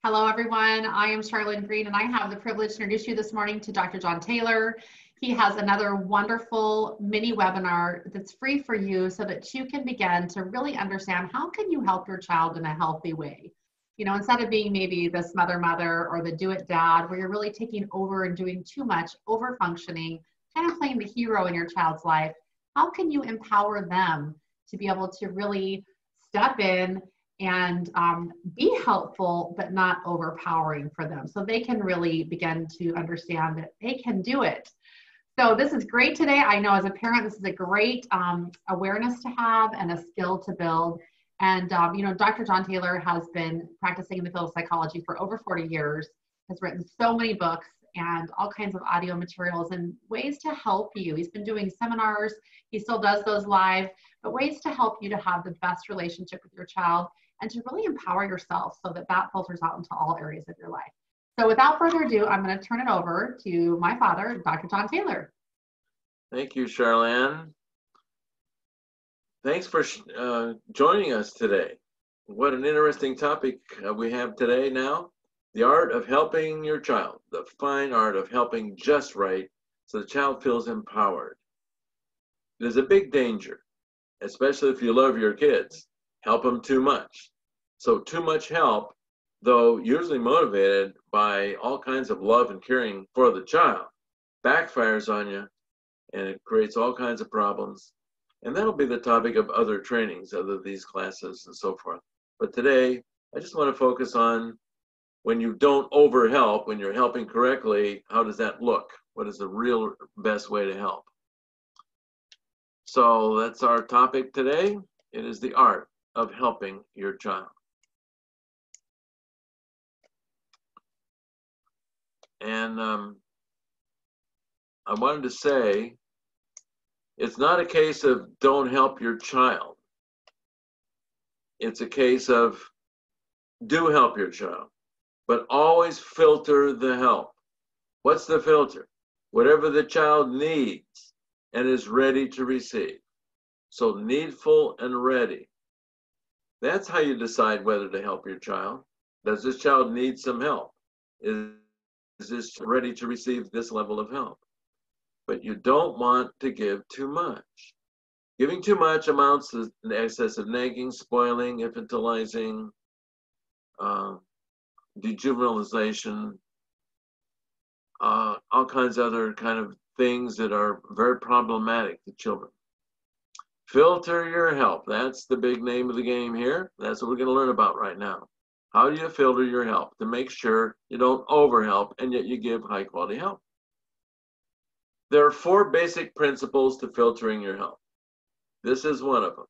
Hello, everyone. I am Charlene Green, and I have the privilege to introduce you this morning to Dr. John Taylor. He has another wonderful mini webinar that's free for you so that you can begin to really understand how can you help your child in a healthy way. You know, instead of being maybe the smother mother or the do it dad, where you're really taking over and doing too much, over functioning, kind of playing the hero in your child's life, how can you empower them to be able to really step in and be helpful, but not overpowering for them, so they can really begin to understand that they can do it. So this is great today. I know as a parent, this is a great awareness to have and a skill to build. And you know, Dr. John Taylor has been practicing in the field of psychology for over 40 years, has written so many books and all kinds of audio materials and ways to help you. He's been doing seminars, he still does those live, but ways to help you to have the best relationship with your child and to really empower yourself so that that filters out into all areas of your life. So without further ado, I'm going to turn it over to my father, Dr. John Taylor. Thank you, Charlene. Thanks for joining us today. What an interesting topic we have today now. The art of helping your child, the fine art of helping just right so the child feels empowered. There's a big danger, especially if you love your kids. Help them too much. So too much help, though usually motivated by all kinds of love and caring for the child, backfires on you and it creates all kinds of problems. And that'll be the topic of other trainings, other these classes and so forth. But today, I just want to focus on when you don't overhelp, when you're helping correctly, how does that look? What is the real best way to help? So that's our topic today. It is the art of helping your child. And I wanted to say, it's not a case of don't help your child. It's a case of do help your child, but always filter the help. What's the filter? Whatever the child needs and is ready to receive. So needful and ready. That's how you decide whether to help your child. Does this child need some help? Is this ready to receive this level of help? But you don't want to give too much. Giving too much amounts to an excess of nagging, spoiling, infantilizing, dejuvenilization, all kinds of other kind of things that are very problematic to children. Filter your help. That's the big name of the game here. That's what we're going to learn about right now. How do you filter your help to make sure you don't overhelp and yet you give high quality help? There are 4 basic principles to filtering your help. This is one of them.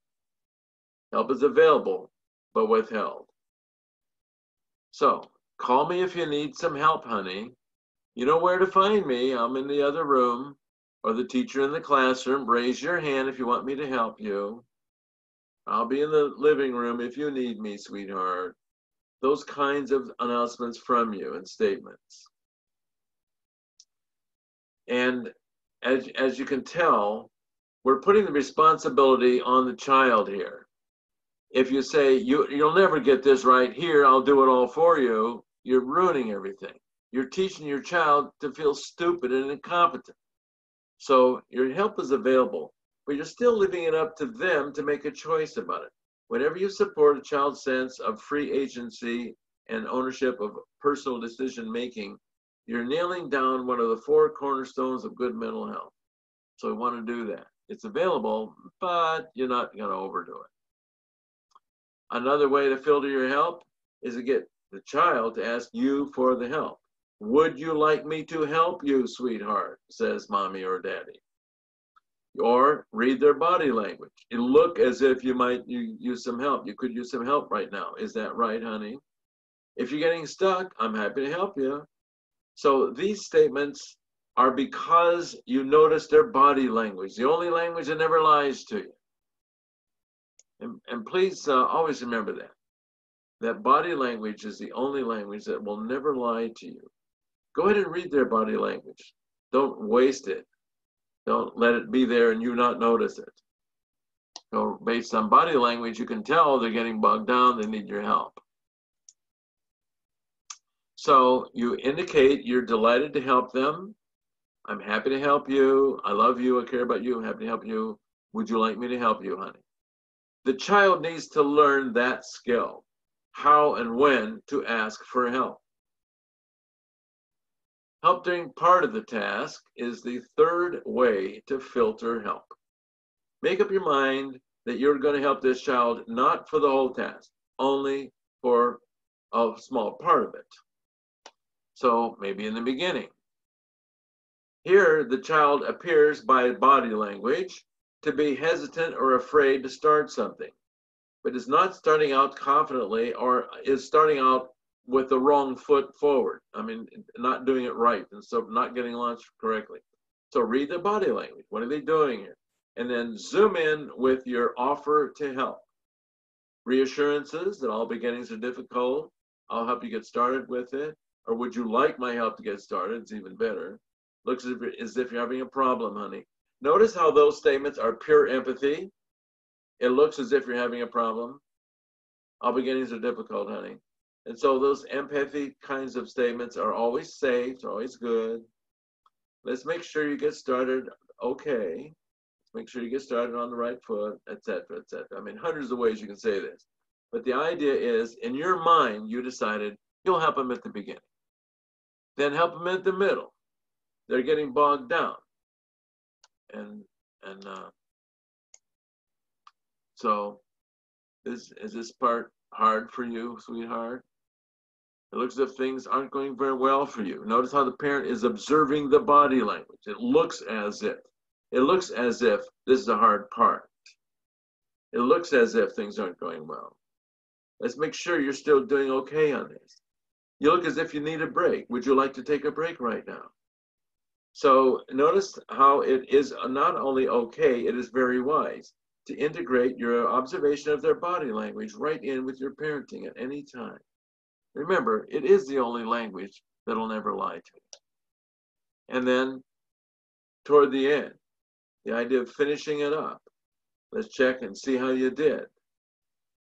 Help is available, but withheld. So, call me if you need some help, honey. You know where to find me. I'm in the other room, or the teacher in the classroom. Raise your hand if you want me to help you. I'll be in the living room if you need me, sweetheart. Those kinds of announcements from you and statements. And as you can tell, we're putting the responsibility on the child here. If you say, you'll never get this right here, I'll do it all for you, you're ruining everything. You're teaching your child to feel stupid and incompetent. So your help is available, but you're still leaving it up to them to make a choice about it. Whenever you support a child's sense of free agency and ownership of personal decision making, you're nailing down one of the 4 cornerstones of good mental health. So we want to do that. It's available, but you're not going to overdo it. Another way to filter your help is to get the child to ask you for the help. Would you like me to help you, sweetheart? Says mommy or daddy. Or read their body language. You look as if you might use some help. You could use some help right now. Is that right, honey? If you're getting stuck, I'm happy to help you. So these statements are because you notice their body language, the only language that never lies to you. And please always remember that body language is the only language that will never lie to you. Go ahead and read their body language. Don't waste it. Don't let it be there and you not notice it. So based on body language, you can tell they're getting bogged down, they need your help. So you indicate you're delighted to help them. I'm happy to help you. I love you. I care about you. I'm happy to help you. Would you like me to help you, honey? The child needs to learn that skill, how and when to ask for help. Help during part of the task is the third way to filter help. Make up your mind that you're going to help this child not for the whole task, only for a small part of it. So maybe in the beginning. Here, the child appears by body language to be hesitant or afraid to start something, but is not starting out confidently or is starting out with the wrong foot forward. I mean, not doing it right, and so not getting launched correctly. So read the body language. What are they doing here? And then zoom in with your offer to help. Reassurances that all beginnings are difficult. I'll help you get started with it. Or would you like my help to get started? It's even better. Looks as if you're having a problem, honey. Notice how those statements are pure empathy. It looks as if you're having a problem. All beginnings are difficult, honey. And so those empathy kinds of statements are always safe, always good. Let's make sure you get started okay. Let's make sure you get started on the right foot, etc., etc. I mean, hundreds of ways you can say this. But the idea is, in your mind, you decided you'll help them at the beginning. Then help them at the middle. They're getting bogged down. So is this part hard for you, sweetheart? It looks as if things aren't going very well for you. Notice how the parent is observing the body language. It looks as if this is a hard part. It looks as if things aren't going well. Let's make sure you're still doing okay on this. You look as if you need a break. Would you like to take a break right now? So notice how it is not only okay, it is very wise to integrate your observation of their body language right in with your parenting at any time. Remember, it is the only language that'll never lie to you. And then toward the end, the idea of finishing it up. Let's check and see how you did.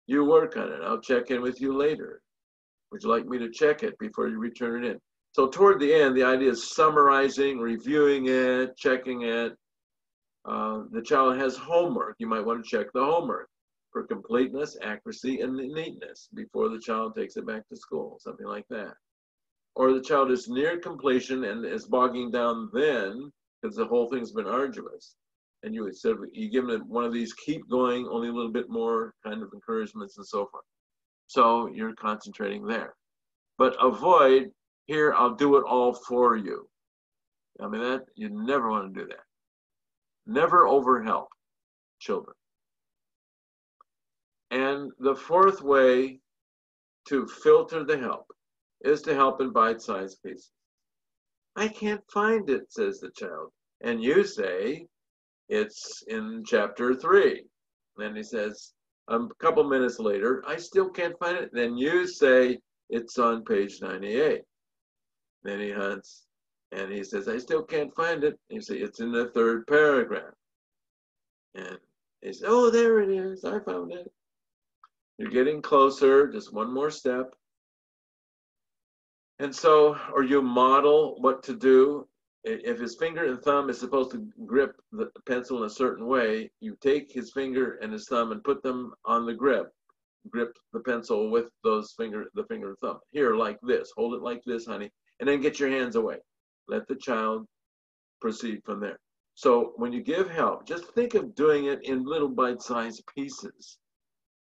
You work on it. I'll check in with you later. Would you like me to check it before you return it in? So toward the end, the idea is summarizing, reviewing it, checking it. The child has homework. You might want to check the homework for completeness, accuracy, and neatness before the child takes it back to school, something like that. Or the child is near completion and is bogging down then because the whole thing's been arduous. And you give them one of these keep going, only a little bit more kind of encouragements and so forth. So you're concentrating there. But avoid, here, I'll do it all for you. I mean, that you never want to do that. Never overhelp children. And the fourth way to filter the help is to help in bite-sized pieces. I can't find it, says the child. And you say, it's in chapter 3. Then he says, a couple minutes later, I still can't find it. Then you say, it's on page 98. Then he hunts, and he says, I still can't find it. And you say, it's in the 3rd paragraph. And he says, oh, there it is. I found it. You're getting closer, just one more step. And so, or you model what to do. If his finger and thumb is supposed to grip the pencil in a certain way, you take his finger and his thumb and put them on the grip the pencil with the finger and thumb. Here, like this, hold it like this, honey, and then get your hands away. Let the child proceed from there. So when you give help, just think of doing it in little bite-sized pieces,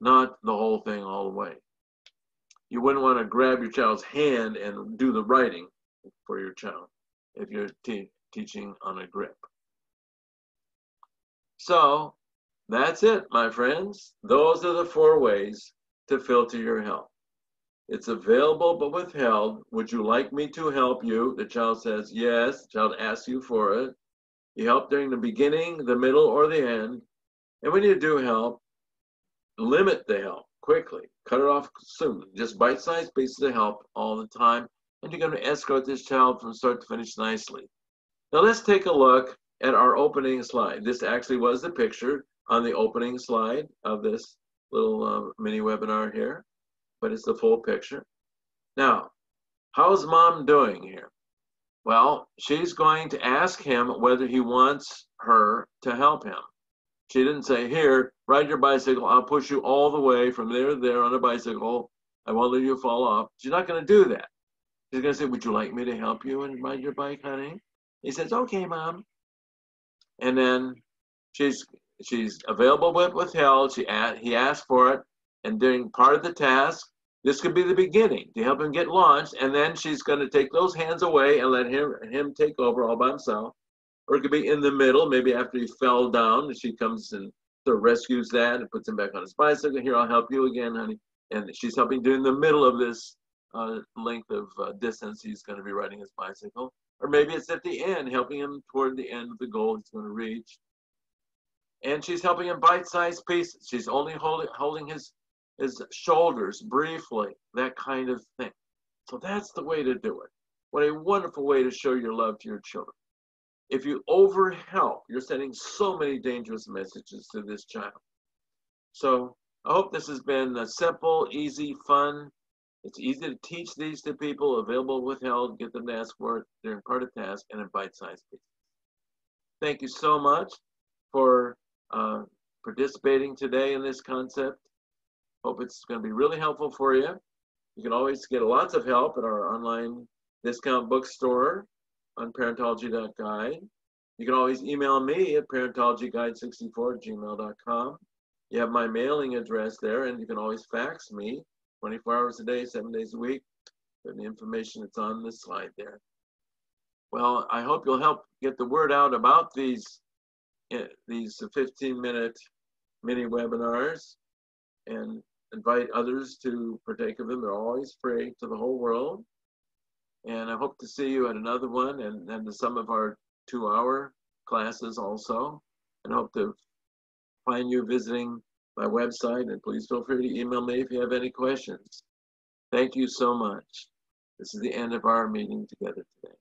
not the whole thing all the way. You wouldn't want to grab your child's hand and do the writing for your child if you're teaching on a grip. So that's it, my friends. Those are the 4 ways to filter your help. It's available but withheld. Would you like me to help you? The child says yes. The child asks you for it. You help during the beginning, the middle, or the end. And when you do help, limit the help quickly. Cut it off soon. Just bite-sized pieces of help all the time. And you're going to escort this child from start to finish nicely. Now let's take a look at our opening slide. This actually was the picture on the opening slide of this little mini webinar here, but it's the full picture. Now, how's mom doing here? Well, she's going to ask him whether he wants her to help him. She didn't say, here, ride your bicycle. I'll push you all the way from there to there on a bicycle. I won't let you fall off. She's not going to do that. She's going to say, would you like me to help you and ride your bike, honey? He says, okay, mom. And then she's available with withheld. He asked for it. And during part of the task, this could be the beginning to help him get launched. And then she's going to take those hands away and let him take over all by himself. Or it could be in the middle, maybe after he fell down, she comes and sort of rescues that and puts him back on his bicycle. Here, I'll help you again, honey. And she's helping during the middle of this length of distance he's going to be riding his bicycle. Or maybe it's at the end, helping him toward the end of the goal he's going to reach. And she's helping him bite-sized pieces. She's only holding his shoulders briefly, that kind of thing. So that's the way to do it. What a wonderful way to show your love to your children. If you overhelp, you're sending so many dangerous messages to this child. So I hope this has been simple, easy, fun. It's easy to teach these to people, available withheld, get them to ask for it during part of task and in bite-sized pieces. Thank you so much for participating today in this concept. Hope it's going to be really helpful for you. You can always get lots of help at our online discount bookstore on Parentology.guide. You can always email me at Parentology.guide64@gmail.com. You have my mailing address there, and you can always fax me 24 hours a day, 7 days a week, for the information that's on this slide there. Well, I hope you'll help get the word out about these 15-minute mini webinars and invite others to partake of them. They're always free to the whole world. And I hope to see you at another one and to some of our 2-hour classes also. And hope to find you visiting my website. And please feel free to email me if you have any questions. Thank you so much. This is the end of our meeting together today.